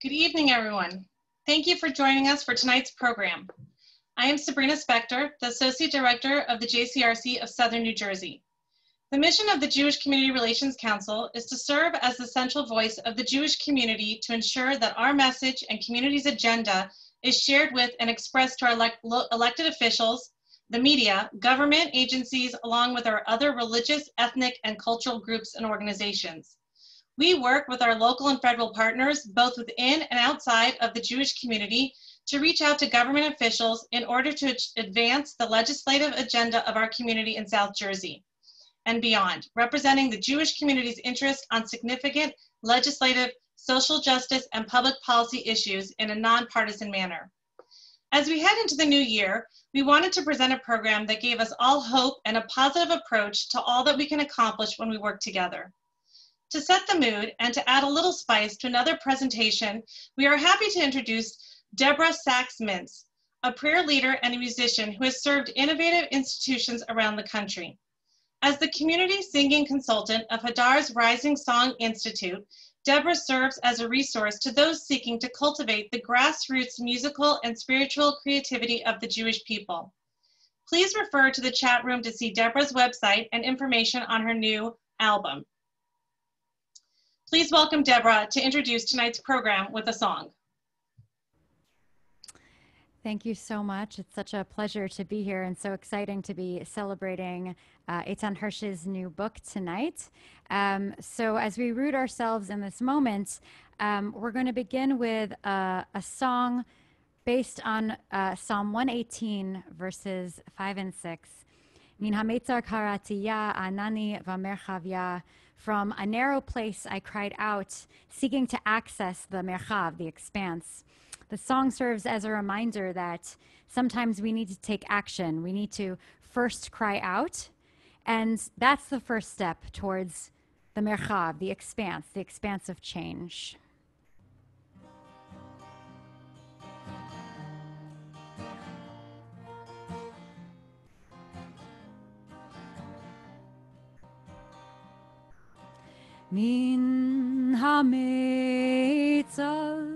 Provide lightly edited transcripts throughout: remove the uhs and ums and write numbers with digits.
Good evening, everyone. Thank you for joining us for tonight's program. I am Sabrina Spector, the Associate Director of the JCRC of Southern New Jersey. The mission of the Jewish Community Relations Council is to serve as the central voice of the Jewish community to ensure that our message and community's agenda is shared with and expressed to our elected officials, the media, government agencies, along with our other religious, ethnic, and cultural groups and organizations. We work with our local and federal partners, both within and outside of the Jewish community, to reach out to government officials in order to advance the legislative agenda of our community in South Jersey and beyond, representing the Jewish community's interest on significant legislative, social justice, and public policy issues in a nonpartisan manner. As we head into the new year, we wanted to present a program that gave us all hope and a positive approach to all that we can accomplish when we work together. To set the mood and to add a little spice to another presentation, we are happy to introduce Deborah Sachs-Mintz, a prayer leader and a musician who has served innovative institutions around the country. As the community singing consultant of Hadar's Rising Song Institute, Deborah serves as a resource to those seeking to cultivate the grassroots musical and spiritual creativity of the Jewish people. Please refer to the chat room to see Deborah's website and information on her new album. Please welcome Deborah to introduce tonight's program with a song. Thank you so much. It's such a pleasure to be here and so exciting to be celebrating Eitan Hersh's new book tonight. So as we root ourselves in this moment, we're going to begin with a song based on Psalm 118, verses 5 and 6. Min hametzar karatiya anani v'merchavya. From a narrow place I cried out, seeking to access the merchav, the expanse. The song serves as a reminder that sometimes we need to take action. We need to first cry out, and that's the first step towards the merchav, the expanse of change. Min hametzar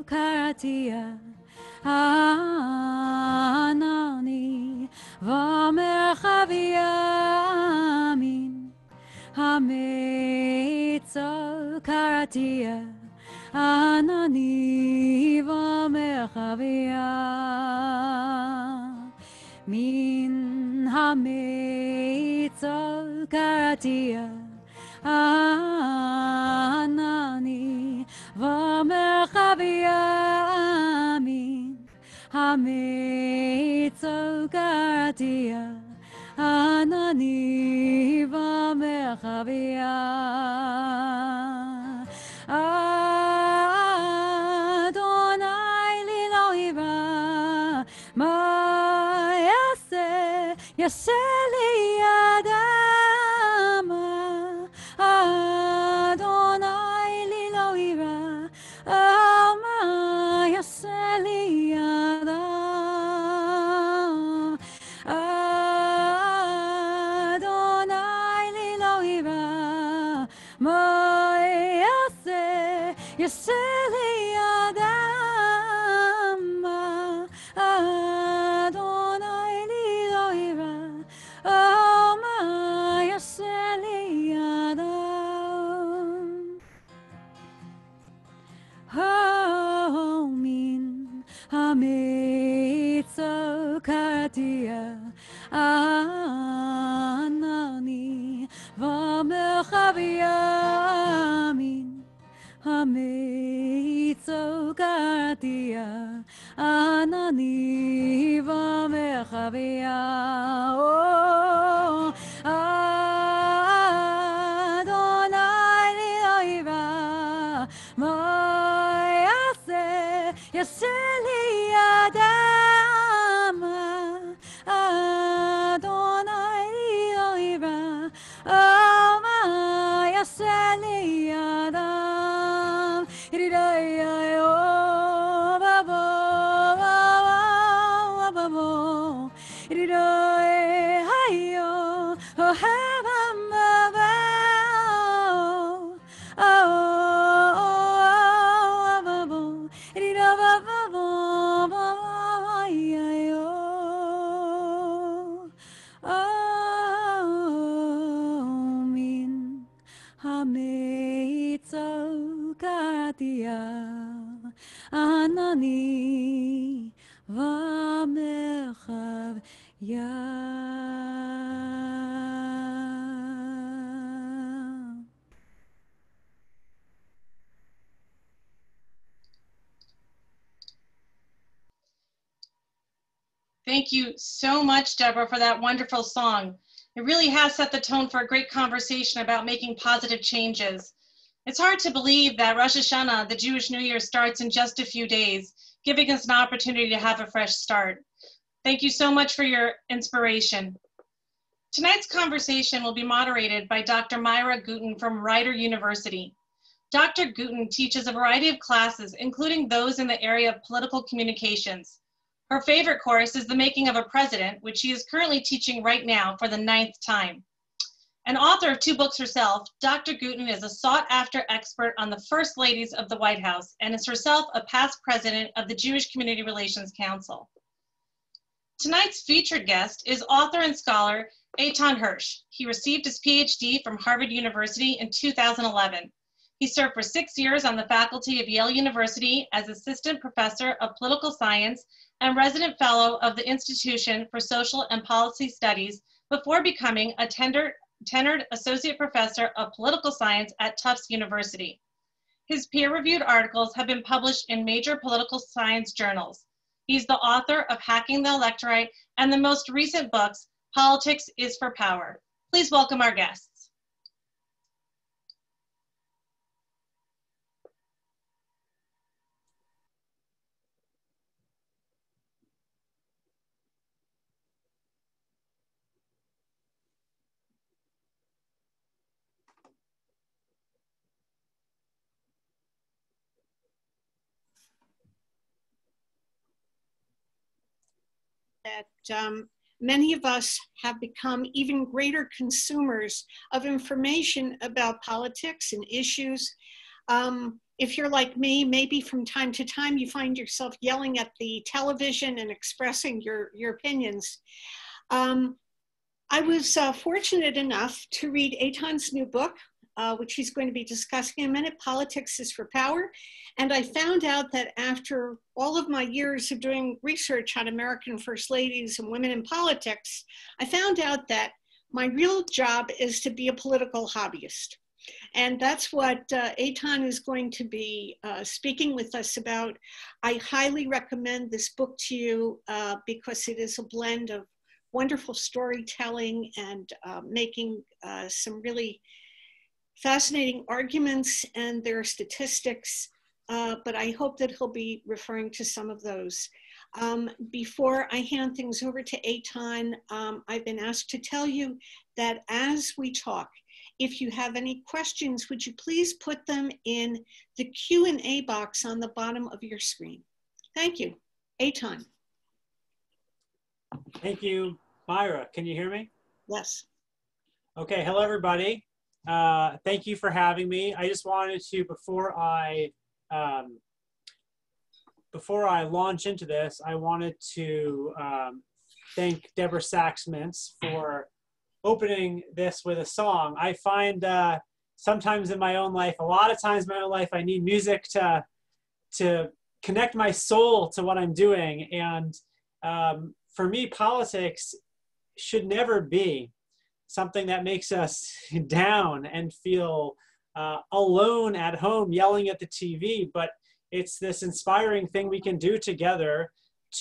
karatiya anani v'merchavya. Min hametzar karatiya anani v'merchavya. Min hametzar karatiya anani v'merchavya. Min hametzar karatiya anani v'merchavya. Adonai li lo ira ma yaseh li yadam. Adonai li lo ira ma yaseh li yadam. Adonai li lo ira ma yaseh li yadam. Adonai li lo ira ma yaseh li yadam. Oh, min hametzar karatiya anani v'merchavya. Min hametzar karatiya anani v'merchavya. Oh, Adonai li lo ira ma yaseh li yadam. Adonai li lo ira ma yaseh li yadam. Oh, min hameitzo katia anani vamerchav ya. Thank you so much, Deborah, for that wonderful song. It really has set the tone for a great conversation about making positive changes. It's hard to believe that Rosh Hashanah, the Jewish New Year, starts in just a few days, giving us an opportunity to have a fresh start. Thank you so much for your inspiration. Tonight's conversation will be moderated by Dr. Myra Guten from Rider University. Dr. Guten teaches a variety of classes, including those in the area of political communications. Her favorite course is The Making of a President, which she is currently teaching right now for the 9th time. An author of 2 books herself, Dr. Guten is a sought-after expert on the First Ladies of the White House and is herself a past president of the Jewish Community Relations Council. Tonight's featured guest is author and scholar Eitan Hersh. He received his PhD from Harvard University in 2011. He served for 6 years on the faculty of Yale University as assistant professor of political science and resident fellow of the Institution for Social and Policy Studies before becoming a tenured associate professor of political science at Tufts University. His peer-reviewed articles have been published in major political science journals. He's the author of Hacking the Electorate and the most recent books, Politics is for Power. Please welcome our guests. That many of us have become even greater consumers of information about politics and issues. If you're like me, maybe from time to time you find yourself yelling at the television and expressing your opinions. I was fortunate enough to read Eitan's new book, which he's going to be discussing in a minute, Politics is for Power. And I found out that after all of my years of doing research on American First Ladies and women in politics, I found out that my real job is to be a political hobbyist. And that's what Eitan is going to be speaking with us about. I highly recommend this book to you because it is a blend of wonderful storytelling and making some really fascinating arguments, and there are statistics, but I hope that he'll be referring to some of those. Before I hand things over to Eitan, I've been asked to tell you that as we talk, if you have any questions, would you please put them in the Q&A box on the bottom of your screen. Thank you. Eitan. Thank you, Myra. Can you hear me? Yes. Okay, hello everybody. Thank you for having me. I just wanted to, before I launch into this, I wanted to thank Deborah Sachs-Mintz for opening this with a song. I find sometimes in my own life, a lot of times in my own life, I need music to connect my soul to what I'm doing. And for me, politics should never be something that makes us down and feel alone at home yelling at the TV, but it's this inspiring thing we can do together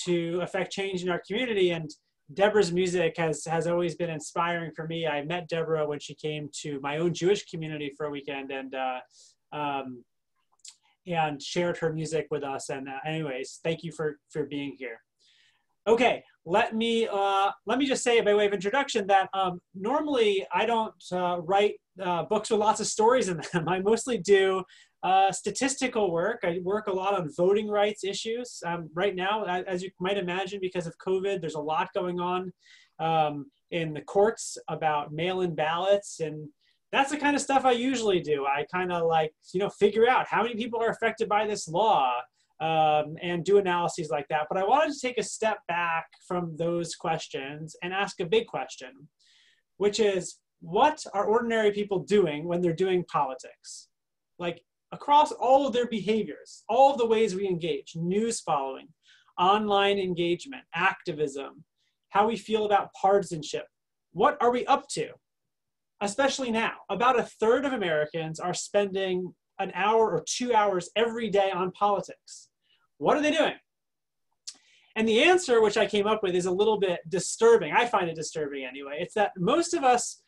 to affect change in our community. And Deborah's music has always been inspiring for me. I met Deborah when she came to my own Jewish community for a weekend and shared her music with us. And anyways, thank you for being here. Okay, let me just say by way of introduction that normally I don't write books with lots of stories in them. I mostly do statistical work. I work a lot on voting rights issues. Right now, as you might imagine, because of COVID, there's a lot going on in the courts about mail-in ballots, and that's the kind of stuff I usually do. I kind of like, figure out how many people are affected by this law. and do analyses like that. But I wanted to take a step back from those questions and ask a big question, which is, what are ordinary people doing when they're doing politics? Like, across all of their behaviors, all of the ways we engage, news following, online engagement, activism, how we feel about partisanship. What are we up to? Especially now, about a third of Americans are spending an hour or 2 hours every day on politics. What are they doing? And the answer, which I came up with, is a little bit disturbing. I find it disturbing anyway. It's that most of us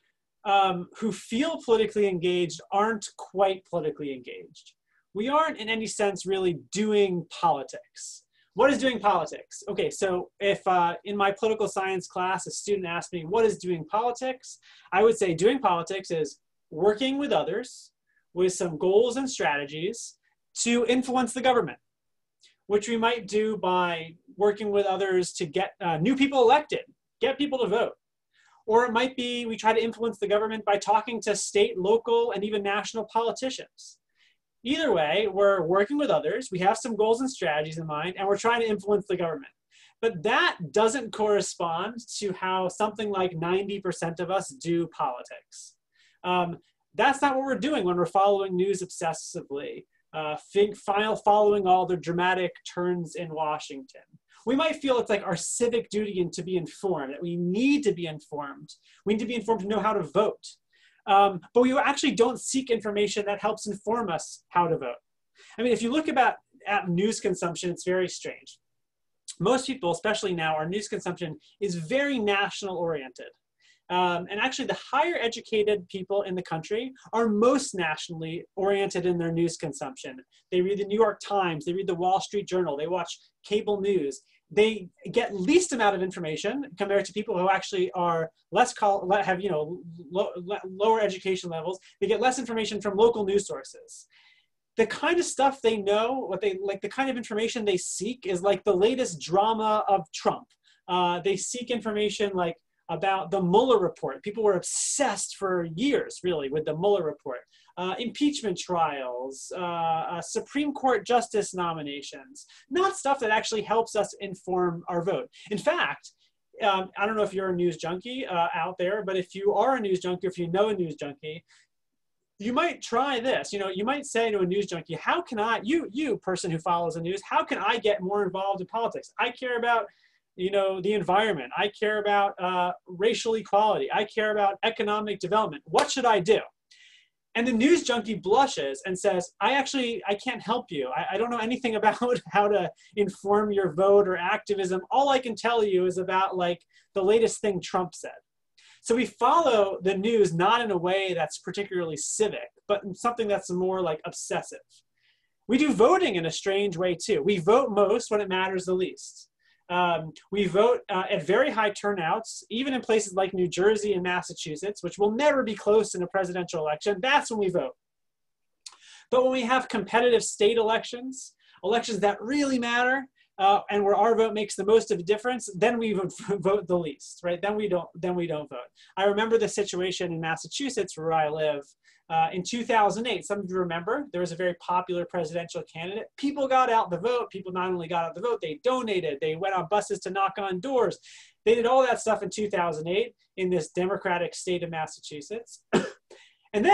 who feel politically engaged aren't quite politically engaged. We aren't in any sense really doing politics. What is doing politics? Okay, so if in my political science class, a student asked me, what is doing politics? I would say doing politics is working with others with some goals and strategies to influence the government, which we might do by working with others to get new people elected, get people to vote. Or it might be we try to influence the government by talking to state, local, and even national politicians. Either way, we're working with others, we have some goals and strategies in mind, and we're trying to influence the government. But that doesn't correspond to how something like 90% of us do politics. That's not what we're doing when we're following news obsessively, following all the dramatic turns in Washington. We might feel it's like our civic duty and to be informed, that we need to be informed. We need to be informed to know how to vote. But we actually don't seek information that helps inform us how to vote. I mean, if you look at news consumption, it's very strange. Most people, especially now, our news consumption is very national oriented. And actually the higher educated people in the country are most nationally oriented in their news consumption. They read the New York Times, they read the Wall Street Journal, they watch cable news. They get least amount of information compared to people who actually are have lower education levels. They get less information from local news sources. The kind of stuff they know, the kind of information they seek is like the latest drama of Trump. They seek information like about the Mueller report. People were obsessed for years, really, with the Mueller report. Impeachment trials, Supreme Court justice nominations, not stuff that actually helps us inform our vote. In fact, I don't know if you're a news junkie out there, but if you are a news junkie, if you know a news junkie, you might try this. You might say to a news junkie, how can I, you person who follows the news, how can I get more involved in politics? I care about the environment. I care about racial equality. I care about economic development. What should I do? And the news junkie blushes and says, I can't help you. I don't know anything about how to inform your vote or activism. All I can tell you is about like the latest thing Trump said. So we follow the news not in a way that's particularly civic, but in something that's more like obsessive. We do voting in a strange way too. We vote most when it matters the least. We vote at very high turnouts, even in places like New Jersey and Massachusetts, which will never be close in a presidential election. That's when we vote. But when we have competitive state elections, elections that really matter, and where our vote makes the most of a difference, then we vote the least, right? Then we don't vote. I remember the situation in Massachusetts where I live. In 2008, some of you remember, there was a very popular presidential candidate. People got out the vote. People not only got out the vote, they donated. They went on buses to knock on doors. They did all that stuff in 2008 in this Democratic state of Massachusetts. And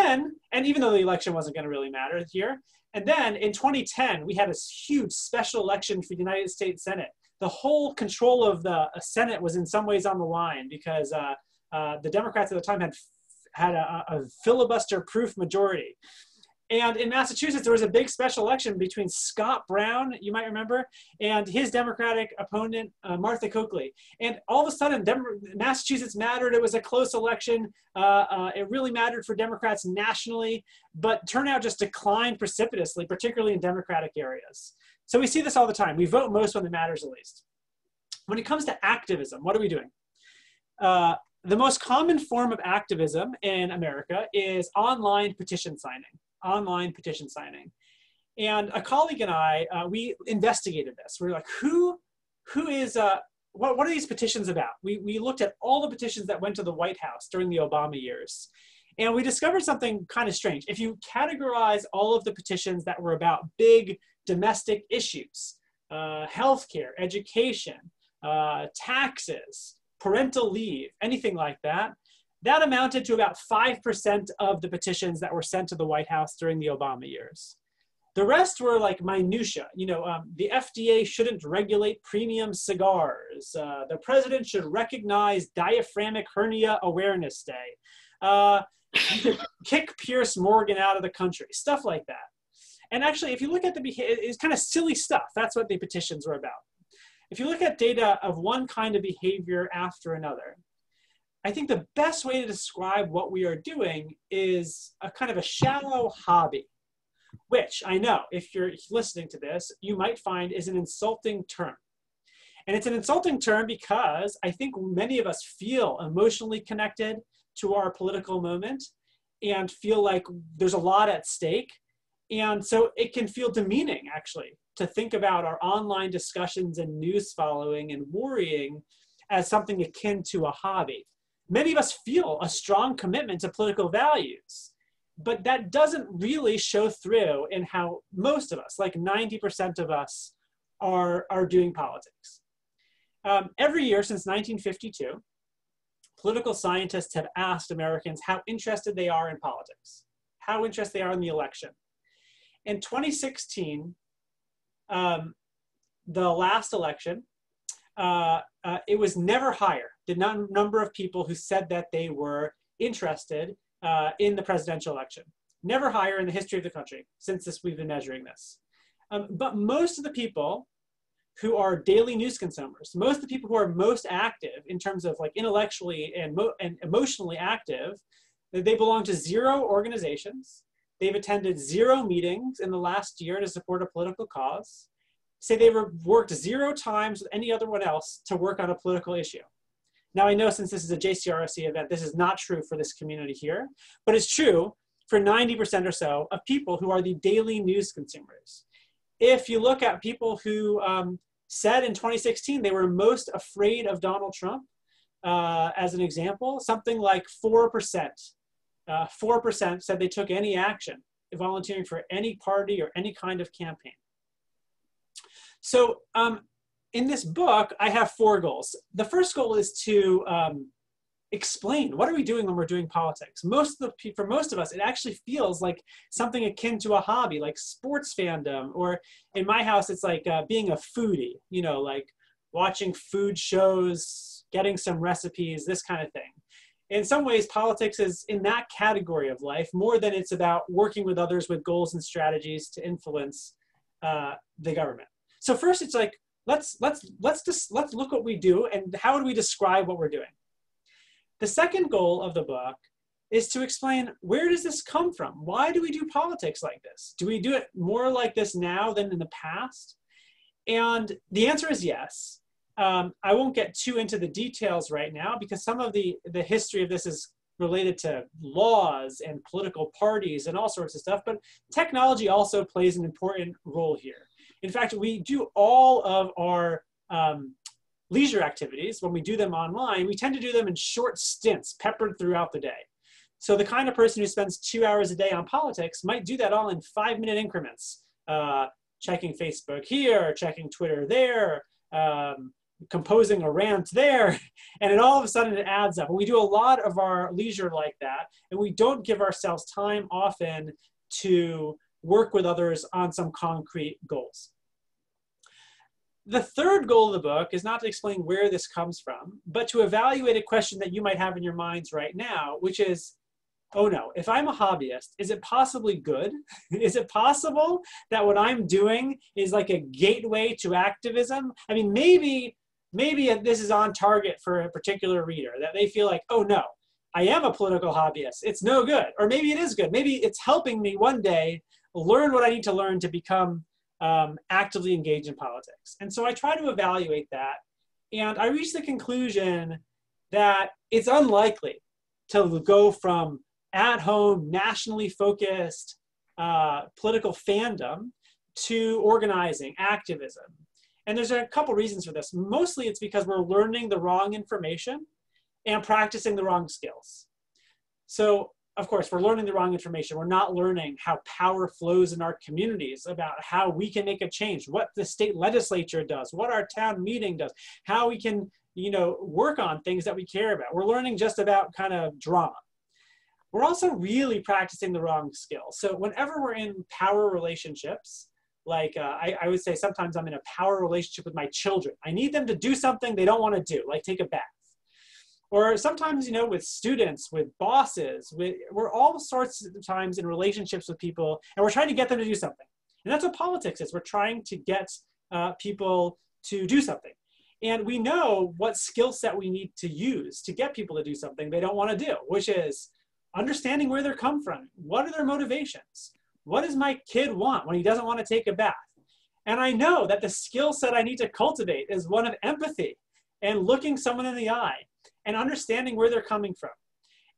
even though the election wasn't going to really matter here, and then in 2010, we had a huge special election for the United States Senate. The whole control of the Senate was in some ways on the line because the Democrats at the time had a filibuster-proof majority. And in Massachusetts, there was a big special election between Scott Brown, you might remember, and his Democratic opponent, Martha Coakley. And all of a sudden, Massachusetts mattered. It was a close election. It really mattered for Democrats nationally, but turnout just declined precipitously, particularly in Democratic areas. So we see this all the time. We vote most when it matters the least. When it comes to activism, what are we doing? The most common form of activism in America is online petition signing. And a colleague and I, we investigated this. We were like, what are these petitions about? We looked at all the petitions that went to the White House during the Obama years. And we discovered something kind of strange. If you categorize all of the petitions that were about big domestic issues, healthcare, education, taxes, parental leave, anything like that. That amounted to about 5% of the petitions that were sent to the White House during the Obama years. The rest were like minutia. The FDA shouldn't regulate premium cigars. The president should recognize Diaphragmatic Hernia Awareness Day. You should kick Pierce Morgan out of the country, stuff like that. And actually, if you look at the behavior, it's kind of silly stuff. That's what the petitions were about. If you look at data of one kind of behavior after another, I think the best way to describe what we are doing is a kind of a shallow hobby, which I know if you're listening to this, you might find is an insulting term. And it's an insulting term because I think many of us feel emotionally connected to our political moment and feel like there's a lot at stake. And so it can feel demeaning, actually, to think about our online discussions and news following and worrying as something akin to a hobby. Many of us feel a strong commitment to political values, but that doesn't really show through in how most of us, like 90% of us, are doing politics. Every year since 1952, political scientists have asked Americans how interested they are in politics, how interested they are in the election. In 2016, the last election, it was never higher. The number of people who said that they were interested in the presidential election. Never higher in the history of the country since we've been measuring this. But most of the people who are daily news consumers, most of the people who are most active in terms of like intellectually and emotionally active, they belong to 0 organizations. They've attended 0 meetings in the last year to support a political cause. Say they've worked 0 times with any other one else to work on a political issue. Now I know since this is a JCRC event, this is not true for this community here, but it's true for 90% or so of people who are the daily news consumers. If you look at people who said in 2016 they were most afraid of Donald Trump, as an example, something like 4%. 4% said they took any action, volunteering for any party or any kind of campaign. So in this book, I have 4 goals. The first goal is to explain what are we doing when we're doing politics. For most of us, it actually feels like something akin to a hobby, like sports fandom, or in my house, it's like being a foodie, like watching food shows, getting some recipes, this kind of thing. In some ways, politics is in that category of life more than it's about working with others with goals and strategies to influence the government. So first, it's like let's look what we do and how do we describe what we're doing. The second goal of the book is to explain, where does this come from? Why do we do politics like this? Do we do it more like this now than in the past? And the answer is yes. I won't get too into the details right now because some of the history of this is related to laws and political parties and all sorts of stuff, but technology also plays an important role here. In fact, we do all of our leisure activities, when we do them online, we tend to do them in short stints peppered throughout the day. So the kind of person who spends 2 hours a day on politics might do that all in 5-minute increments, checking Facebook here, checking Twitter there, composing a rant there, and then all of a sudden it adds up. And we do a lot of our leisure like that, and we don't give ourselves time often to work with others on some concrete goals. The third goal of the book is not to explain where this comes from, but to evaluate a question that you might have in your minds right now, which is, oh no, if I'm a hobbyist, is it possibly good? Is it possible that what I'm doing is like a gateway to activism? I mean, maybe this is on target for a particular reader, that they feel like, oh no, I am a political hobbyist. It's no good. Or maybe it is good. Maybe it's helping me one day learn what I need to learn to become actively engaged in politics. And so I try to evaluate that. And I reached the conclusion that it's unlikely to go from at-home, nationally focused political fandom to organizing, activism. And there's a couple reasons for this. Mostly it's because we're learning the wrong information and practicing the wrong skills. So of course, we're learning the wrong information. We're not learning how power flows in our communities, about how we can make a change, what the state legislature does, what our town meeting does, how we can, you know, work on things that we care about. We're learning just about kind of drama. We're also really practicing the wrong skills. So whenever we're in power relationships, like I would say sometimes I'm in a power relationship with my children. I need them to do something they don't want to do, like take a bath. Or sometimes, you know, with students, with bosses, we're all sorts of times in relationships with people, and we're trying to get them to do something. And that's what politics is. We're trying to get people to do something. And we know what skill set we need to use to get people to do something they don't want to do, which is understanding where they're come from. What are their motivations? What does my kid want when he doesn't want to take a bath? And I know that the skill set I need to cultivate is one of empathy and looking someone in the eye and understanding where they're coming from.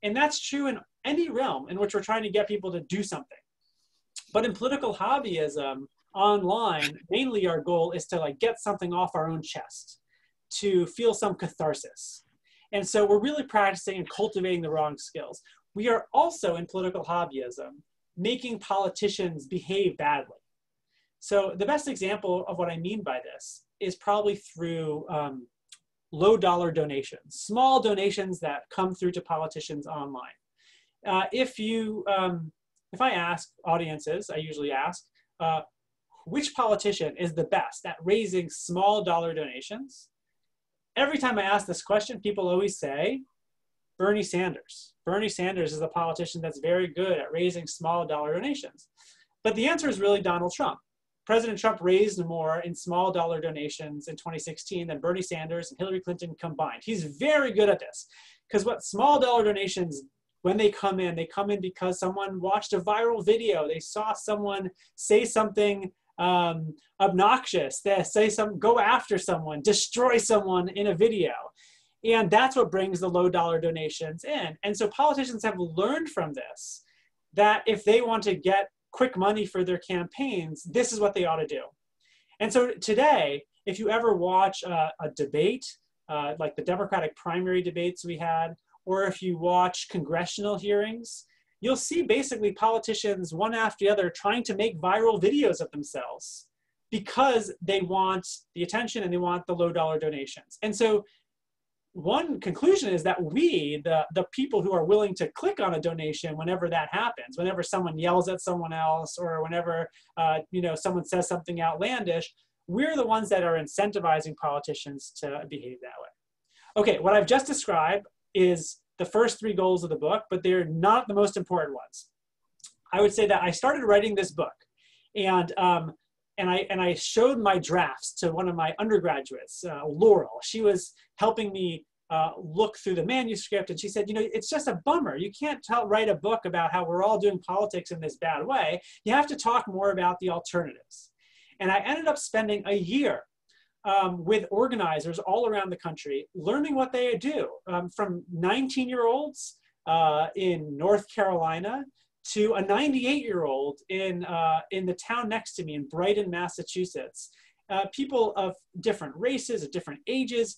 And that's true in any realm in which we're trying to get people to do something. But in political hobbyism, online, mainly our goal is to like get something off our own chest, to feel some catharsis. And so we're really practicing and cultivating the wrong skills. We are also in political hobbyism making politicians behave badly. So the best example of what I mean by this is probably through low dollar donations, small donations that come through to politicians online. If I ask audiences, I usually ask, which politician is the best at raising small dollar donations? Every time I ask this question, people always say, Bernie Sanders. Bernie Sanders is a politician that's very good at raising small dollar donations. But the answer is really Donald Trump. President Trump raised more in small dollar donations in 2016 than Bernie Sanders and Hillary Clinton combined. He's very good at this, because what small dollar donations, when they come in because someone watched a viral video, they saw someone say something obnoxious, they say go after someone, destroy someone in a video. And that's what brings the low dollar donations in. And so politicians have learned from this, that if they want to get quick money for their campaigns, this is what they ought to do. And so today, if you ever watch a debate, like the Democratic primary debates we had, or if you watch congressional hearings, you'll see basically politicians one after the other trying to make viral videos of themselves because they want the attention and they want the low dollar donations. And so one conclusion is that we, the people who are willing to click on a donation whenever that happens, whenever someone yells at someone else, or whenever someone says something outlandish, we're the ones that are incentivizing politicians to behave that way. Okay, what I've just described is the first 3 goals of the book, but they're not the most important ones. I would say that I started writing this book, and I showed my drafts to one of my undergraduates, Laurel. She was helping me look through the manuscript, and she said, it's just a bummer. You can't write a book about how we're all doing politics in this bad way. You have to talk more about the alternatives. And I ended up spending a year with organizers all around the country, learning what they do, from 19-year-olds in North Carolina to a 98-year-old in the town next to me in Brighton, Massachusetts. People of different races, of different ages,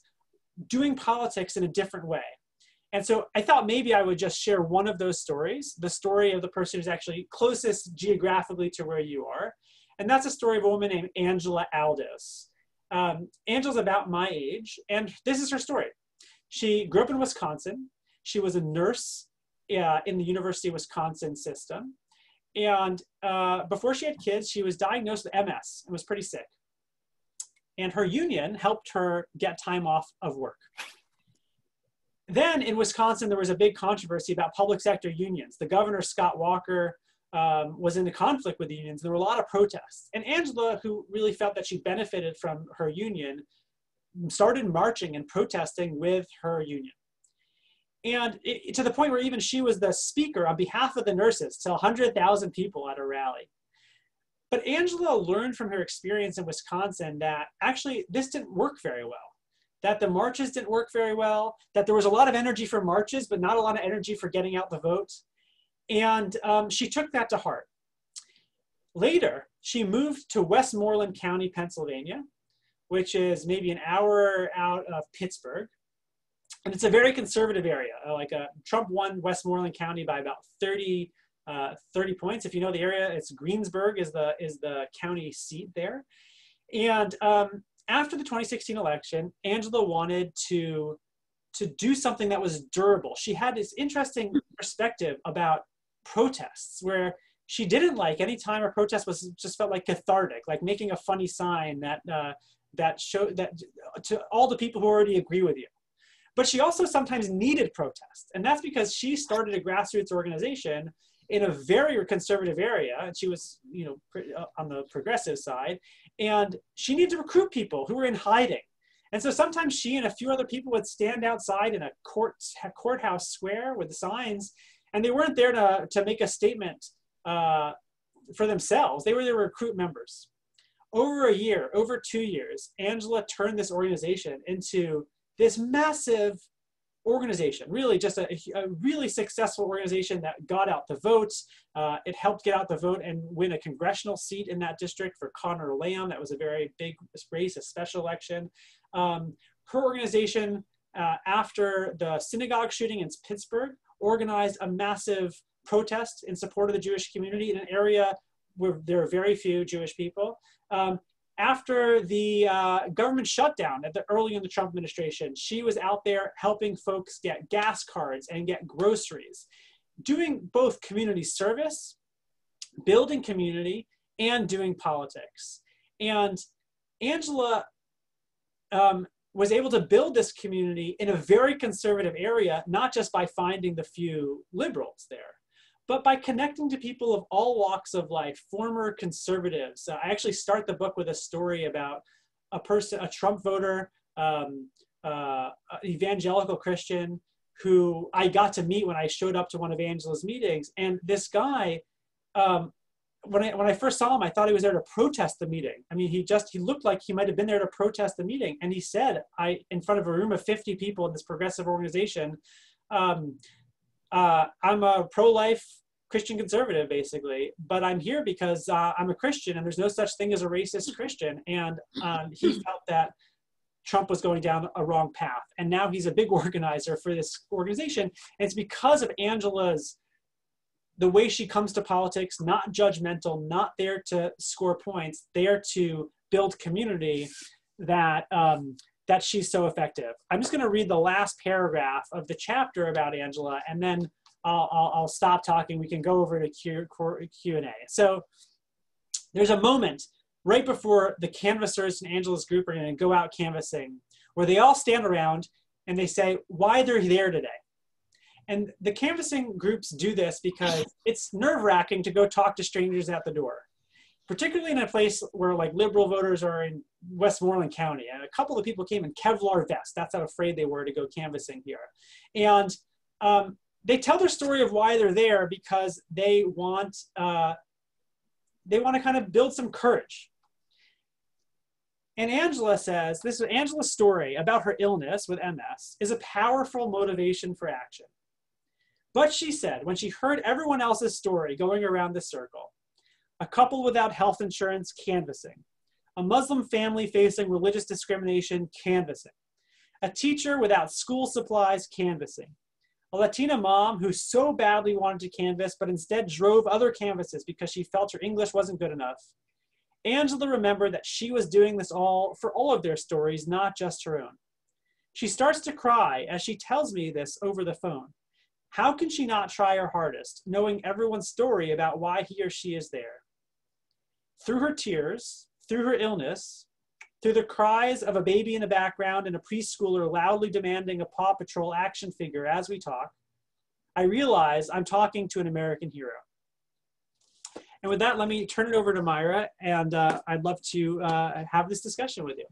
doing politics in a different way. And so I thought maybe I would just share one of those stories, the story of the person who's actually closest geographically to where you are. And that's a story of a woman named Angela Aldous. Angela's about my age, and this is her story. She grew up in Wisconsin. She was a nurse in the University of Wisconsin system. And before she had kids, she was diagnosed with MS and was pretty sick. And her union helped her get time off of work. Then in Wisconsin, there was a big controversy about public sector unions. The governor, Scott Walker, was in a conflict with the unions. There were a lot of protests. And Angela, who really felt that she benefited from her union, started marching and protesting with her union. And to the point where even she was the speaker on behalf of the nurses to 100,000 people at a rally. But Angela learned from her experience in Wisconsin that actually this didn't work very well, that the marches didn't work very well, that there was a lot of energy for marches, but not a lot of energy for getting out the vote. And she took that to heart. Later, she moved to Westmoreland County, Pennsylvania, which is maybe an hour out of Pittsburgh. And it's a very conservative area. Trump won Westmoreland County by about 30 points. If you know the area, it's Greensburg is the county seat there. And after the 2016 election, Angela wanted to do something that was durable. She had this interesting perspective about protests, where she didn't like any time a protest just felt like cathartic, like making a funny sign that showed that to all the people who already agree with you. But she also sometimes needed protest. And that's because she started a grassroots organization in a very conservative area. And she was, on the progressive side. And she needed to recruit people who were in hiding. And so sometimes she and a few other people would stand outside in a courthouse square with the signs. And they weren't there to make a statement for themselves. They were there to recruit members. Over 2 years, Angela turned this organization into this massive organization, really just a really successful organization that got out the votes. It helped get out the vote and win a congressional seat in that district for Connor Lamb. That was a very big race, a special election. Her organization, after the synagogue shooting in Pittsburgh, organized a massive protest in support of the Jewish community in an area where there are very few Jewish people. After the government shutdown early in the Trump administration, she was out there helping folks get gas cards and get groceries, doing both community service, building community, and doing politics. And Angela was able to build this community in a very conservative area, not just by finding the few liberals there, but by connecting to people of all walks of life, former conservatives. I actually start the book with a story about a Trump voter, evangelical Christian, who I got to meet when I showed up to one of Angela's meetings. And this guy, when I first saw him, I thought he was there to protest the meeting. I mean, he looked like he might have been there to protest the meeting. And he said, in front of a room of 50 people in this progressive organization, I'm a pro-life Christian conservative, basically, but I'm here because I'm a Christian and there's no such thing as a racist Christian. And he felt that Trump was going down a wrong path. And now he's a big organizer for this organization. And it's because of the way she comes to politics, not judgmental, not there to score points, there to build community, that she's so effective. I'm just going to read the last paragraph of the chapter about Angela, and then I'll stop talking. We can go over to Q&A. So there's a moment right before the canvassers in Angela's group are going to go out canvassing, where they all stand around and they say why they're there today. And the canvassing groups do this because it's nerve-wracking to go talk to strangers at the door, particularly in a place where like liberal voters are in Westmoreland County. And a couple of people came in Kevlar vests. That's how afraid they were to go canvassing here. And they tell their story of why they're there because they want to kind of build some courage. And Angela says, this is Angela's story about her illness with MS is a powerful motivation for action. But she said, when she heard everyone else's story going around the circle, a couple without health insurance canvassing, a Muslim family facing religious discrimination canvassing, a teacher without school supplies canvassing, a Latina mom who so badly wanted to canvass but instead drove other canvasses because she felt her English wasn't good enough. Angela remembered that she was doing this all for all of their stories, not just her own. She starts to cry as she tells me this over the phone. How can she not try her hardest, knowing everyone's story about why he or she is there? Through her tears, through her illness, through the cries of a baby in the background and a preschooler loudly demanding a Paw Patrol action figure as we talk, I realize I'm talking to an American hero. And with that, let me turn it over to Myra, and I'd love to have this discussion with you.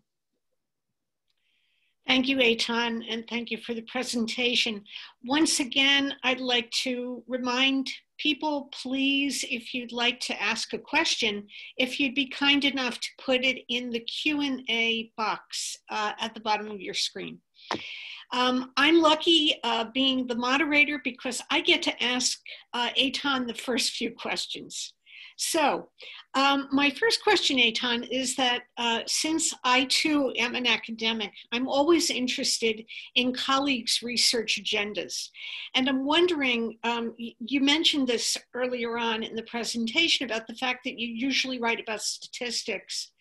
Thank you, Eitan, and thank you for the presentation. Once again, I'd like to remind people, please, if you'd like to ask a question, if you'd be kind enough to put it in the Q&A box at the bottom of your screen. I'm lucky being the moderator because I get to ask Eitan the first few questions. So my first question, Eitan, is that since I too am an academic, I'm always interested in colleagues' research agendas. And I'm wondering, you mentioned this earlier on in the presentation about the fact that you usually write about statistics.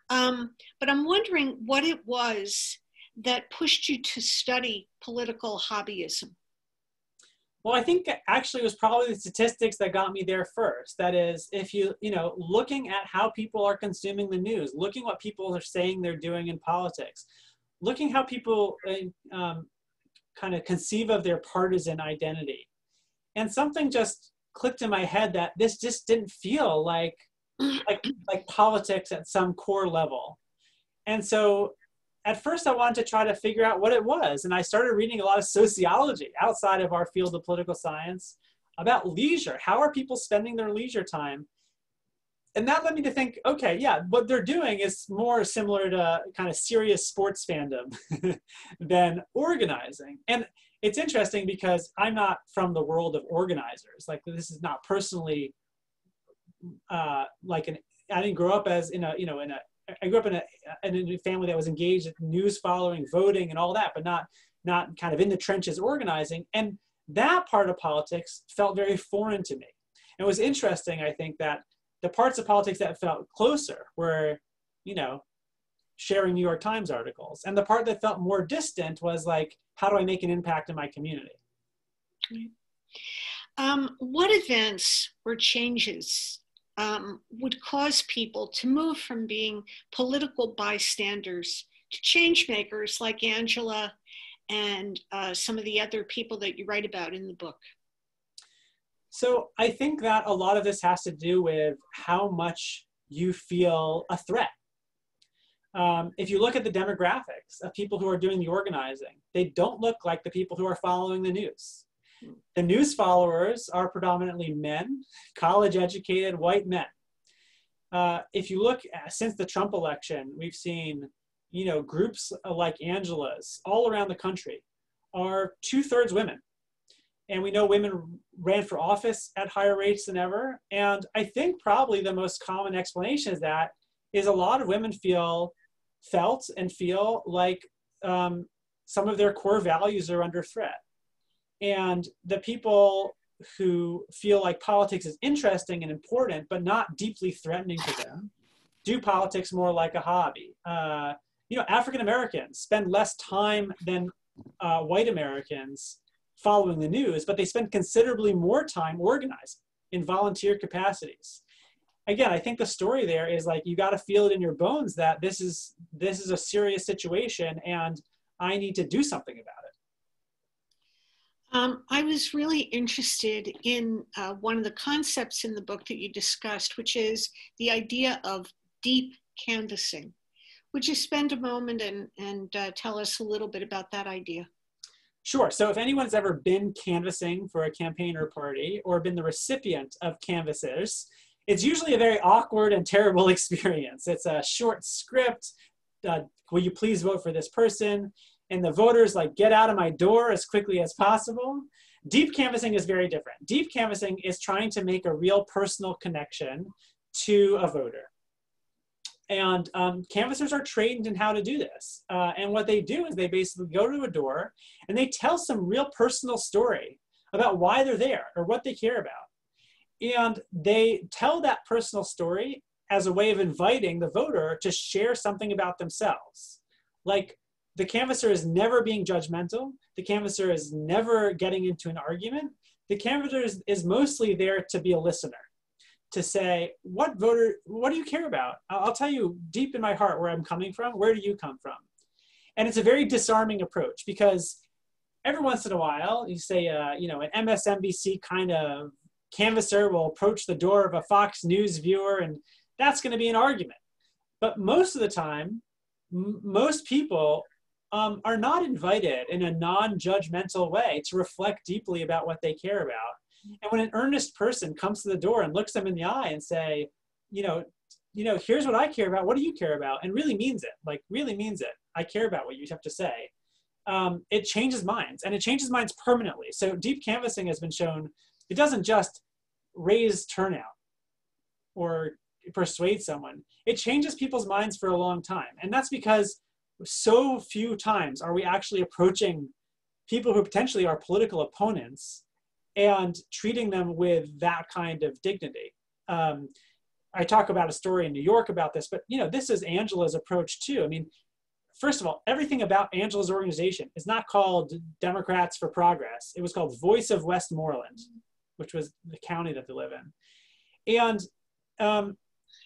But I'm wondering what it was that pushed you to study political hobbyism. Well, I think actually it was probably the statistics that got me there first. That is, if looking at how people are consuming the news, looking what people are saying they're doing in politics, looking how people kind of conceive of their partisan identity. And something just clicked in my head that this just didn't feel like politics at some core level. And so at first I wanted to try to figure out what it was. And I started reading a lot of sociology outside of our field of political science about leisure. How are people spending their leisure time? And that led me to think, okay, yeah, what they're doing is more similar to kind of serious sports fandom than organizing. And it's interesting because I'm not from the world of organizers. Like, this is not personally I didn't grow up I grew up in a family that was engaged in news following, voting, and all that, but not kind of in the trenches organizing. And that part of politics felt very foreign to me. It was interesting, I think, that the parts of politics that felt closer were, sharing New York Times articles. And the part that felt more distant was like, how do I make an impact in my community? What events or changes would cause people to move from being political bystanders to change makers like Angela and some of the other people that you write about in the book? So I think that a lot of this has to do with how much you feel a threat. If you look at the demographics of people who are doing the organizing, they don't look like the people who are following the news. The news followers are predominantly men, college-educated white men. If you look since the Trump election, we've seen, groups like Angela's all around the country are 2/3 women. And we know women ran for office at higher rates than ever. And I think probably the most common explanation is a lot of women felt and feel like some of their core values are under threat. And the people who feel like politics is interesting and important, but not deeply threatening to them, do politics more like a hobby. African Americans spend less time than white Americans following the news, but they spend considerably more time organizing in volunteer capacities. Again, I think the story there is like, you got to feel it in your bones that this is a serious situation and I need to do something about it. I was really interested in one of the concepts in the book that you discussed, which is the idea of deep canvassing. Would you spend a moment and tell us a little bit about that idea? Sure. So if anyone's ever been canvassing for a campaign or party or been the recipient of canvassers, it's usually a very awkward and terrible experience. It's a short script. Will you please vote for this person? And the voters get out of my door as quickly as possible. Deep canvassing is very different. Deep canvassing is trying to make a real personal connection to a voter. And canvassers are trained in how to do this. And what they do is they basically go to a door and they tell some real personal story about why they're there or what they care about. And they tell that personal story as a way of inviting the voter to share something about themselves. Like, the canvasser is never being judgmental. The canvasser is never getting into an argument. The canvasser is mostly there to be a listener, to say, what do you care about? I'll tell you deep in my heart where I'm coming from. Where do you come from? And it's a very disarming approach because every once in a while, you say, an MSNBC kind of canvasser will approach the door of a Fox News viewer, and that's going to be an argument. But most of the time, most people are not invited in a non-judgmental way to reflect deeply about what they care about. And when an earnest person comes to the door and looks them in the eye and say, here's what I care about, what do you care about? And really means it, I care about what you have to say. It changes minds, and it changes minds permanently. So deep canvassing has been shown, it doesn't just raise turnout. or persuade someone, it changes people's minds for a long time. And that's because so few times are we actually approaching people who potentially are political opponents and treating them with that kind of dignity. I talk about a story in New York about this, but this is Angela's approach too. I mean, first of all, everything about Angela's organization is not called Democrats for Progress. It was called Voice of Westmoreland, which was the county that they live in. And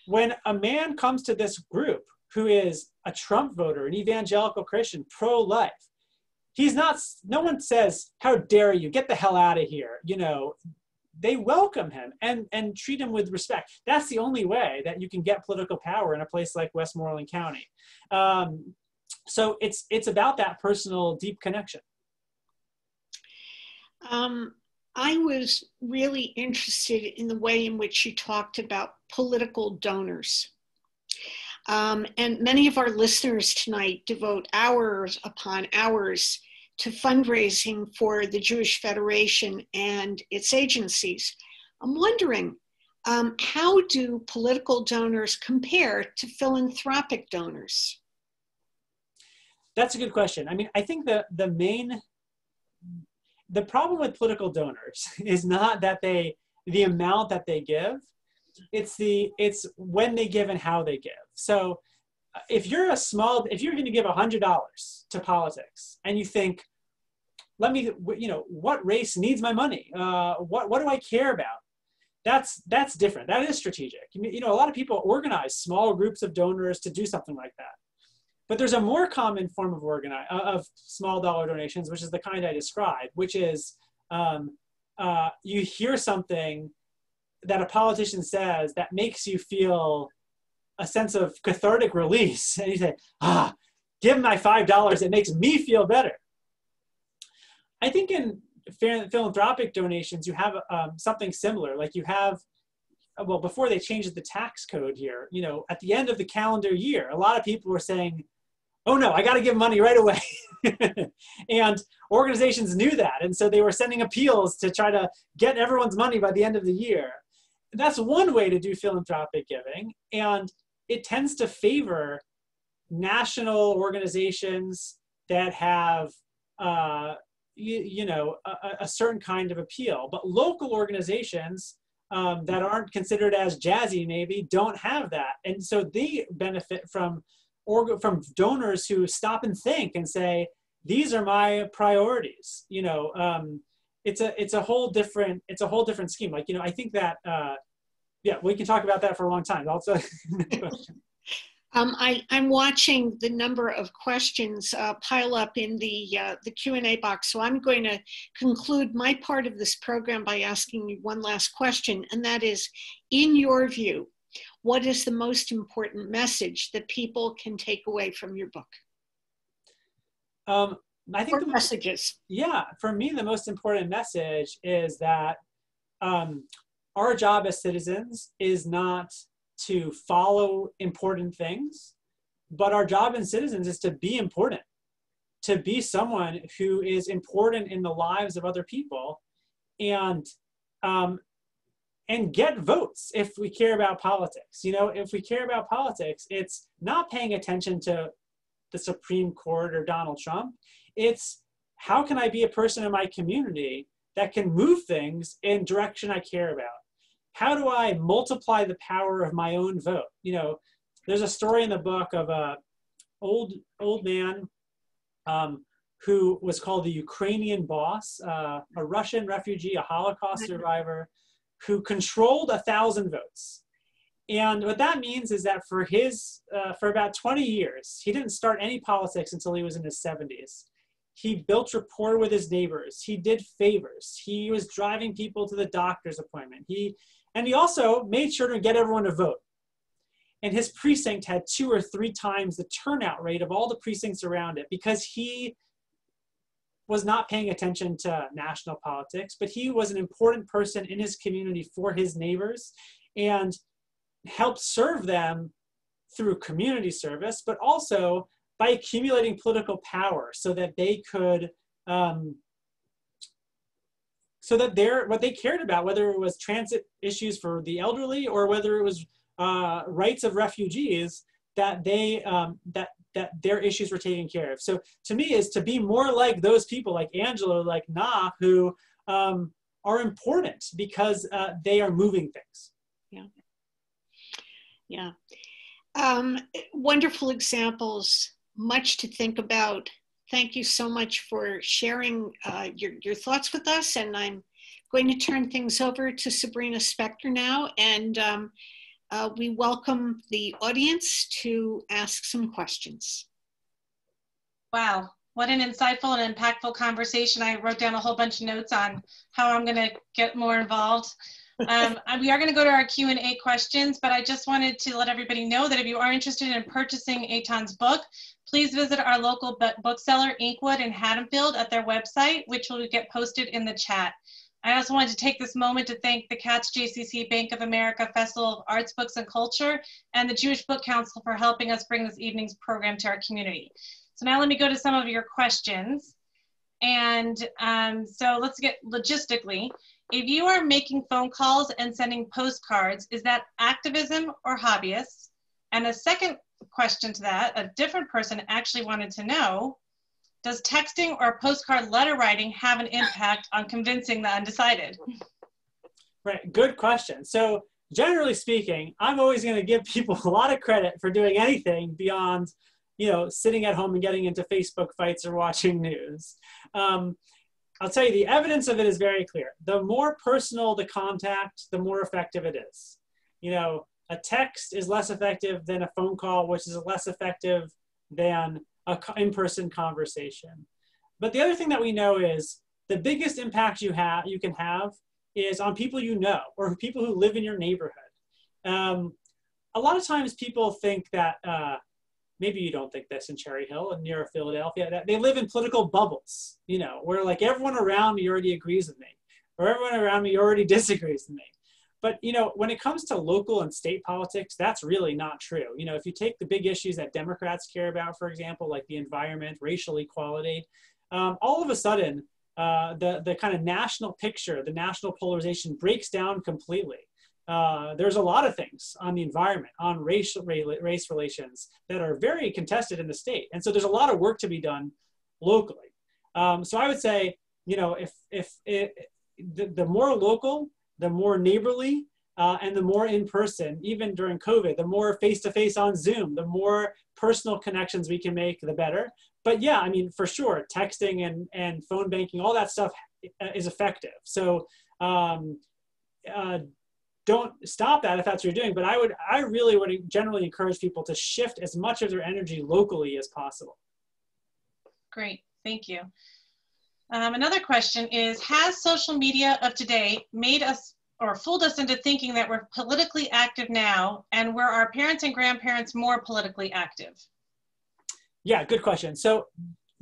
when a man comes to this group who is a Trump voter, an evangelical Christian, pro-life, no one says, how dare you, get the hell out of here. They welcome him and treat him with respect. That's the only way that you can get political power in a place like Westmoreland County. So it's about that personal, deep connection. I was really interested in the way in which you talked about political donors. And many of our listeners tonight devote hours upon hours to fundraising for the Jewish Federation and its agencies. I'm wondering, how do political donors compare to philanthropic donors? That's a good question. I mean, I think the problem with political donors is not that the amount that they give, it's when they give and how they give. So if you're going to give $100 to politics and you think, what race needs my money? What do I care about? That's different. That is strategic. A lot of people organize small groups of donors to do something like that. But there's a more common form of small dollar donations, which is the kind I described, which is you hear something that a politician says that makes you feel a sense of cathartic release. And you say, give my $5, it makes me feel better. I think in philanthropic donations, you have something similar. Like you have, before they changed the tax code here, at the end of the calendar year, a lot of people were saying, oh no, I got to give money right away. And organizations knew that. And so they were sending appeals to try to get everyone's money by the end of the year. That's one way to do philanthropic giving. And it tends to favor national organizations that have, a certain kind of appeal. But local organizations that aren't considered as jazzy maybe don't have that. And so they benefit from donors who stop and think and say, these are my priorities. It's a whole different scheme. Like, I think that, we can talk about that for a long time. Also, I'm watching the number of questions pile up in the Q&A box. So I'm going to conclude my part of this program by asking you one last question. And that is, in your view, what is the most important message that people can take away from your book? I think the messages. Yeah, for me, the most important message is that our job as citizens is not to follow important things, but our job as citizens is to be important, to be someone who is important in the lives of other people, and get votes if we care about politics. If we care about politics, it's not paying attention to the Supreme Court or Donald Trump. It's how can I be a person in my community that can move things in direction I care about? How do I multiply the power of my own vote? There's a story in the book of a old man who was called the Ukrainian boss, a Russian refugee, a Holocaust survivor, who controlled 1,000 votes. And what that means is that for about 20 years, he didn't start any politics until he was in his 70s. He built rapport with his neighbors. He did favors. He was driving people to the doctor's appointment. And he also made sure to get everyone to vote. And his precinct had 2 or 3 times the turnout rate of all the precincts around it, because he was not paying attention to national politics, but he was an important person in his community for his neighbors and helped serve them through community service, but also by accumulating political power so that they could so that what they cared about, whether it was transit issues for the elderly or whether it was rights of refugees, that that their issues were taken care of. So to me, is to be more like those people, like Angela, like Na, who are important because they are moving things. Yeah. Yeah. Wonderful examples, much to think about. Thank you so much for sharing your thoughts with us. And I'm going to turn things over to Sabrina Spector now. And we welcome the audience to ask some questions. Wow, what an insightful and impactful conversation. I wrote down a whole bunch of notes on how I'm going to get more involved. We are going to go to our Q&A questions, but I just wanted to let everybody know that if you are interested in purchasing Eitan's book, please visit our local bookseller, Inkwood in Haddonfield, at their website, which will get posted in the chat. I also wanted to take this moment to thank the CATS JCC Bank of America Festival of Arts, Books, and Culture and the Jewish Book Council for helping us bring this evening's program to our community. So now let me go to some of your questions. And so let's get logistically. If you are making phone calls and sending postcards, is that activism or hobbyists? And a second question to that, a different person actually wanted to know, does texting or postcard letter writing have an impact on convincing the undecided? Right, good question. So generally speaking, I'm always going to give people a lot of credit for doing anything beyond, you know, sitting at home and getting into Facebook fights or watching news. I'll tell you, the evidence of it is very clear. The more personal the contact, the more effective it is. You know, a text is less effective than a phone call, which is less effective than an in-person conversation. But the other thing that we know is the biggest impact you can have is on people you know or people who live in your neighborhood. A lot of times people think that, maybe you don't think this in Cherry Hill and near Philadelphia, that they live in political bubbles, you know, where like everyone around me already agrees with me or everyone around me already disagrees with me. But, you know, when it comes to local and state politics, that's really not true. You know, if you take the big issues that Democrats care about, for example, like the environment, racial equality, all of a sudden, the kind of national picture, the national polarization breaks down completely. There's a lot of things on the environment, on race relations that are very contested in the state. And so there's a lot of work to be done locally. So I would say, you know, the more local, the more neighborly, and the more in person, even during COVID, the more face-to-face on Zoom, the more personal connections we can make, the better. But yeah, I mean, for sure, texting and phone banking, all that stuff is effective. So don't stop that if that's what you're doing. But I really would generally encourage people to shift as much of their energy locally as possible. Great, thank you. Another question is, has social media of today made us or fooled us into thinking that we're politically active now, and were our parents and grandparents more politically active? Yeah, good question. So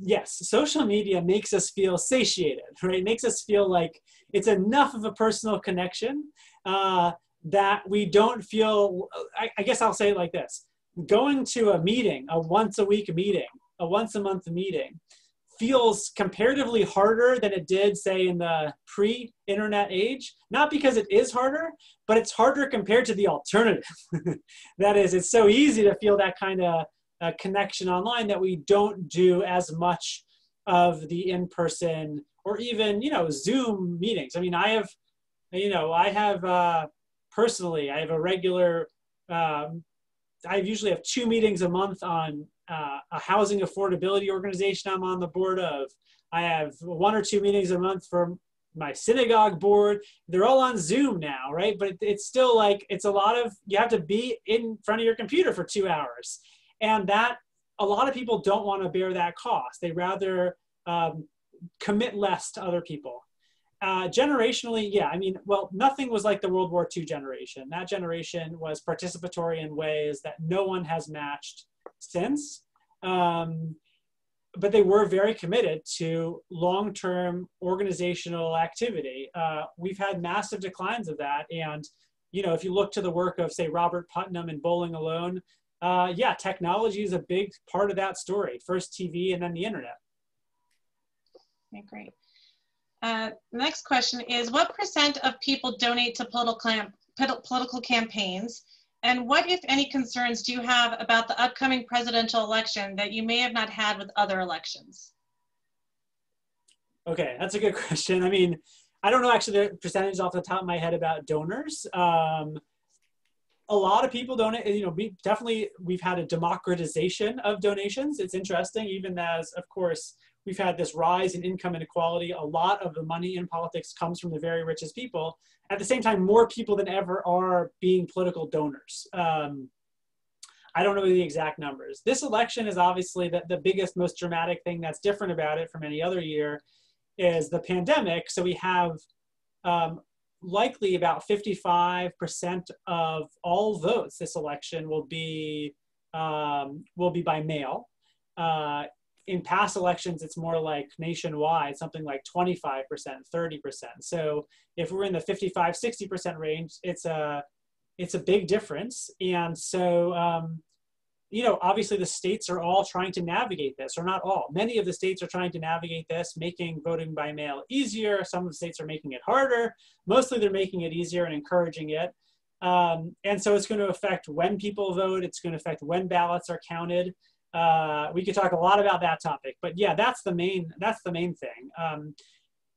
yes, social media makes us feel satiated, right? It makes us feel like it's enough of a personal connection that we don't feel, I guess I'll say it like this. Going to a meeting, a once a week meeting, a once a month meeting, feels comparatively harder than it did, say, in the pre-internet age. Not because it is harder, but it's harder compared to the alternative. That is, it's so easy to feel that kind of connection online that we don't do as much of the in-person or even, you know, Zoom meetings. I mean, I have personally, I have a regular, I usually have 2 meetings a month on a housing affordability organization I'm on the board of. I have 1 or 2 meetings a month for my synagogue board. They're all on Zoom now, right? But it's still like, it's a lot of, you have to be in front of your computer for 2 hours. And that, a lot of people don't want to bear that cost. They rather commit less to other people. Generationally, yeah, I mean, well, nothing was like the World War II generation. That generation was participatory in ways that no one has matched since. But they were very committed to long-term organizational activity. We've had massive declines of that. And, you know, if you look to the work of, say, Robert Putnam and Bowling Alone, yeah, technology is a big part of that story. First TV and then the internet. Okay, great. Next question is, what % of people donate to political campaigns? And what, if any, concerns do you have about the upcoming presidential election that you may have not had with other elections? Okay, that's a good question. I mean, I don't know actually the percentage off the top of my head about donors. A lot of people donate, you know, we've had a democratization of donations. It's interesting, even as, of course, we've had this rise in income inequality. A lot of the money in politics comes from the very richest people. At the same time, more people than ever are being political donors. I don't know the exact numbers. This election is obviously the biggest, most dramatic thing that's different about it from any other year is the pandemic. So we have likely about 55% of all votes this election will be by mail. In past elections, it's more like nationwide, something like 25%, 30%. So if we're in the 55, 60% range, it's a big difference. And so, you know, obviously the states are all trying to navigate this, or not all. Many of the states are trying to navigate this, making voting by mail easier. Some of the states are making it harder. Mostly they're making it easier and encouraging it. And so it's going to affect when people vote. It's going to affect when ballots are counted. We could talk a lot about that topic, but yeah, that's the main thing.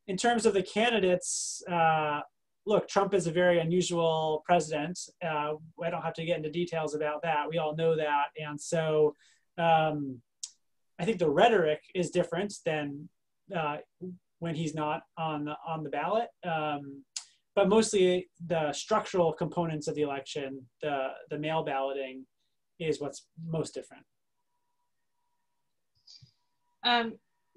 In terms of the candidates, look, Trump is a very unusual president. I don't have to get into details about that. We all know that. And so I think the rhetoric is different than when he's not on the ballot. But mostly the structural components of the election, the mail balloting is what's most different.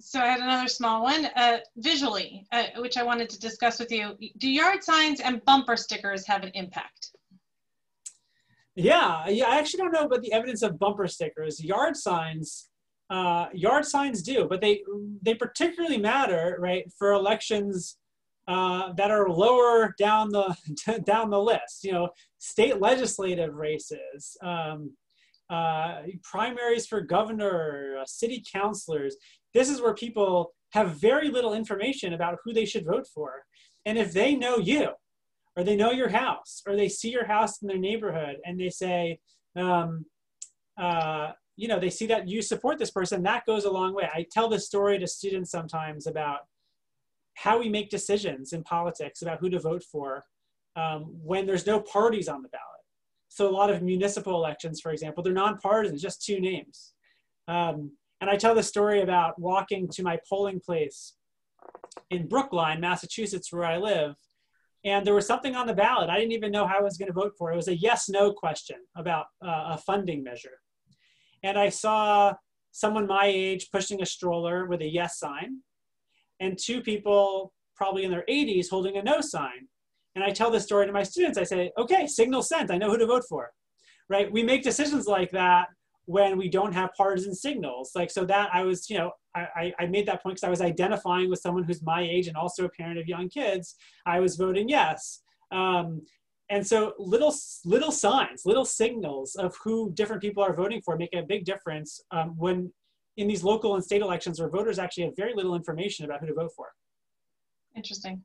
So I had another small one, visually, which I wanted to discuss with you. Do yard signs and bumper stickers have an impact? Yeah, I actually don't know about the evidence of bumper stickers. Yard signs do, but they particularly matter, right, for elections that are lower down the list. You know, state legislative races, primaries for governor, city councilors. This is where people have very little information about who they should vote for. And if they know you, or they know your house, or they see your house in their neighborhood, and they say, you know, they see that you support this person, that goes a long way. I tell this story to students sometimes about how we make decisions in politics about who to vote for when there's no parties on the ballot. So a lot of municipal elections, for example, they're nonpartisan, just two names. And I tell the story about walking to my polling place in Brookline, Massachusetts, where I live. And there was something on the ballot I didn't even know how I was going to vote for. It was a yes-no question about a funding measure. And I saw someone my age pushing a stroller with a yes sign, and two people probably in their 80s holding a no sign. And I tell this story to my students. I say, okay, signal sent. I know who to vote for, right? We make decisions like that when we don't have partisan signals. Like, so that I was, you know, I made that point because I was identifying with someone who's my age and also a parent of young kids. I was voting yes. And so little signs, little signals of who different people are voting for make a big difference when in these local and state elections where voters actually have very little information about who to vote for. Interesting.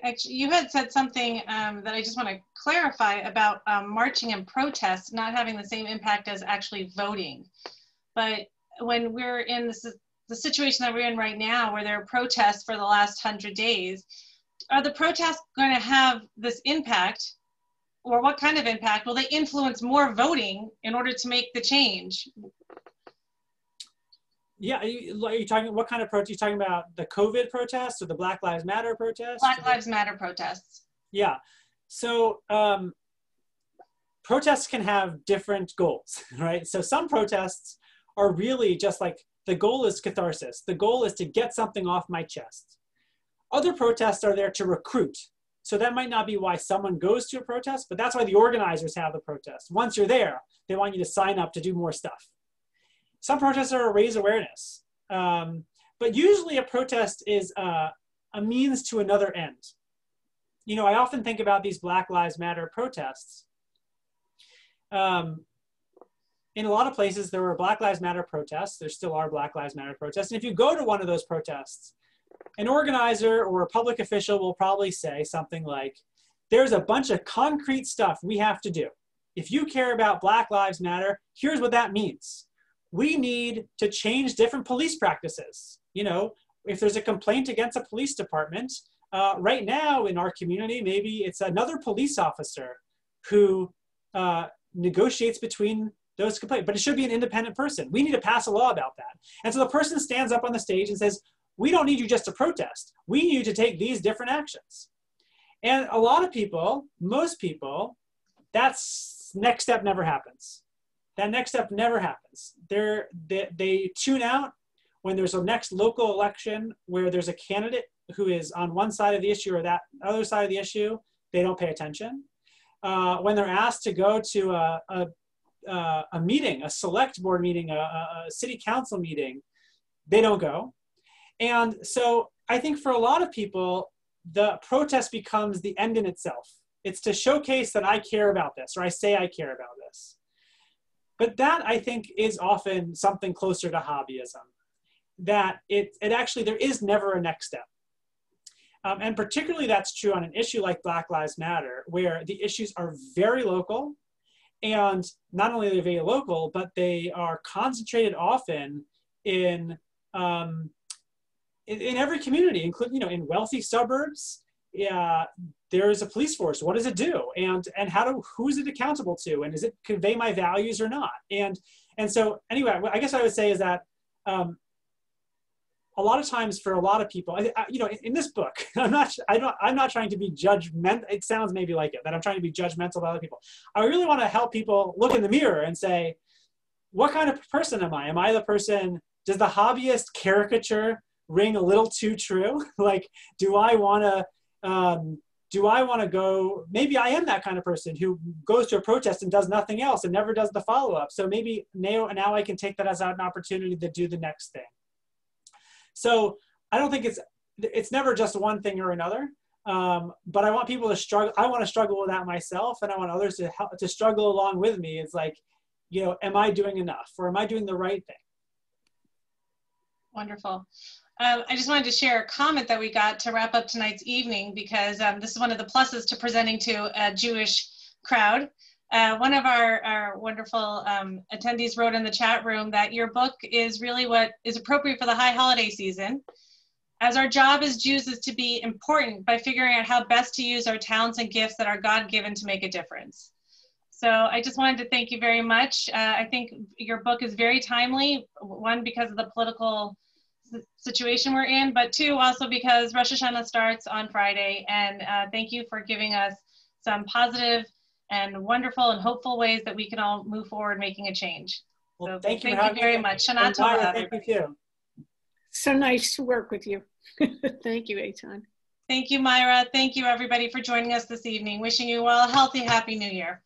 Actually, you had said something that I just want to clarify about marching and protests not having the same impact as actually voting. But when we're in the situation that we're in right now, where there are protests for the last 100 days, are the protests going to have this impact, or what kind of impact? Will they influence more voting in order to make the change? Yeah, are you talking, what kind of protest? Are you talking about the COVID protests or the Black Lives Matter protests? Black Lives Matter protests. Yeah, so protests can have different goals, right? So some protests are really just like, the goal is catharsis. The goal is to get something off my chest. Other protests are there to recruit. So that might not be why someone goes to a protest, but that's why the organizers have the protest. Once you're there, they want you to sign up to do more stuff. Some protests are to raise awareness, but usually a protest is a means to another end. You know, I often think about these Black Lives Matter protests. In a lot of places, there were Black Lives Matter protests. There still are Black Lives Matter protests. And if you go to one of those protests, an organizer or a public official will probably say something like, there's a bunch of concrete stuff we have to do. If you care about Black Lives Matter, here's what that means. We need to change different police practices. You know, if there's a complaint against a police department, right now in our community, maybe it's another police officer who negotiates between those complaints, but it should be an independent person. We need to pass a law about that. And so the person stands up on the stage and says, we don't need you just to protest. We need you to take these different actions. And a lot of people, most people, that's next step never happens. That next step never happens. They tune out when there's a next local election where there's a candidate who is on one side of the issue or that other side of the issue. They don't pay attention. When they're asked to go to a meeting, a select board meeting, a city council meeting, they don't go. And so I think for a lot of people, the protest becomes the end in itself. It's to showcase that I care about this, or I say I care about this. But that, I think, is often something closer to hobbyism, that it actually, there is never a next step. And particularly that's true on an issue like Black Lives Matter, where the issues are very local, and not only are they very local, but they are concentrated often in every community, including, you know, in wealthy suburbs. There is a police force. What does it do? And who is it accountable to? And does it convey my values or not? And so anyway, I guess what I would say is that a lot of times for a lot of people, you know, in this book, I'm not trying to be judgmental. It sounds maybe like it, that I'm trying to be judgmental of other people. I really want to help people look in the mirror and say, what kind of person am I? Am I the person, does the hobbyist caricature ring a little too true? Like, do I want to go, maybe I am that kind of person who goes to a protest and does nothing else and never does the follow-up. So maybe now I can take that as an opportunity to do the next thing. So I don't think it's never just one thing or another, but I want people to struggle. I want to struggle with that myself, and I want others to help, to struggle along with me. It's like, you know, am I doing enough, or am I doing the right thing? Wonderful. I just wanted to share a comment that we got to wrap up tonight's evening, because this is one of the pluses to presenting to a Jewish crowd. One of our wonderful attendees wrote in the chat room that your book is really what is appropriate for the high holiday season, as our job as Jews is to be important by figuring out how best to use our talents and gifts that are God-given to make a difference. So I just wanted to thank you very much. I think your book is very timely, one, because of the political situation we're in, but two, also because Rosh Hashanah starts on Friday, and thank you for giving us some positive and wonderful and hopeful ways that we can all move forward making a change. Well, So thank you very much. Shana Tova. Thank you. So nice to work with you. Thank you, Eitan. Thank you, Myra. Thank you, everybody, for joining us this evening. Wishing you all a healthy, happy New Year.